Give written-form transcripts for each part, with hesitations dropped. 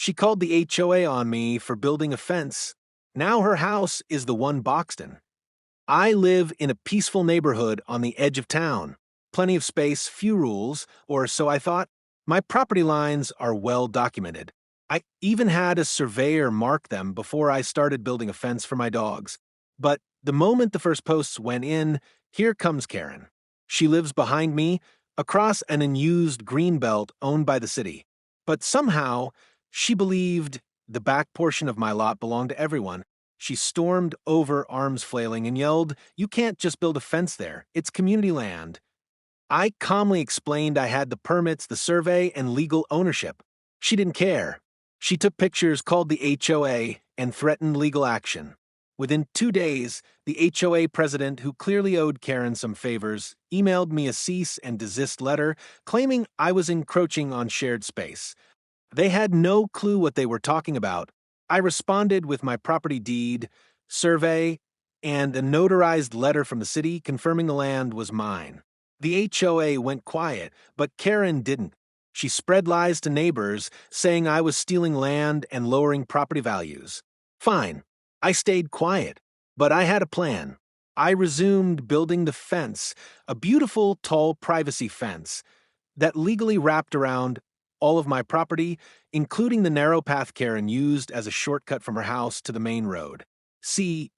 She called the HOA on me for building a fence. Now her house is the one Boxton. I live in a peaceful neighborhood on the edge of town. Plenty of space, few rules, or so I thought. My property lines are well documented. I even had a surveyor mark them before I started building a fence for my dogs. But the moment the first posts went in, here comes Karen. She lives behind me, across an unused green belt owned by the city. But somehow, she believed the back portion of my lot belonged to everyone. She stormed over, arms flailing, and yelled, "You can't just build a fence there. It's community land." I calmly explained I had the permits, the survey, and legal ownership. She didn't care. She took pictures, called the HOA, and threatened legal action. Within 2 days, the HOA president, who clearly owed Karen some favors, emailed me a cease and desist letter claiming I was encroaching on shared space. They had no clue what they were talking about. I responded with my property deed, survey, and a notarized letter from the city confirming the land was mine. The HOA went quiet, but Karen didn't. She spread lies to neighbors, saying I was stealing land and lowering property values. Fine, I stayed quiet, but I had a plan. I resumed building the fence, a beautiful, tall privacy fence that legally wrapped around all of my property, including the narrow path Karen used as a shortcut from her house to the main road. See,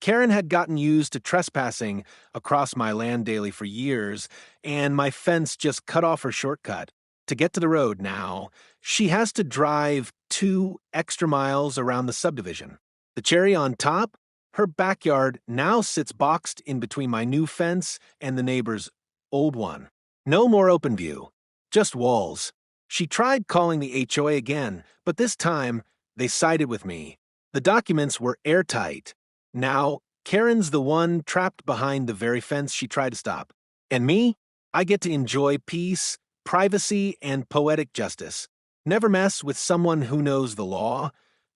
Karen had gotten used to trespassing across my land daily for years, and my fence just cut off her shortcut. To get to the road now, she has to drive 2 extra miles around the subdivision. The cherry on top, her backyard now sits boxed in between my new fence and the neighbor's old one. No more open view, just walls. She tried calling the HOA again, but this time they sided with me. The documents were airtight. Now, Karen's the one trapped behind the very fence she tried to stop. And me? I get to enjoy peace, privacy, and poetic justice. Never mess with someone who knows the law,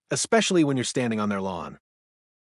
especially when you're standing on their lawn.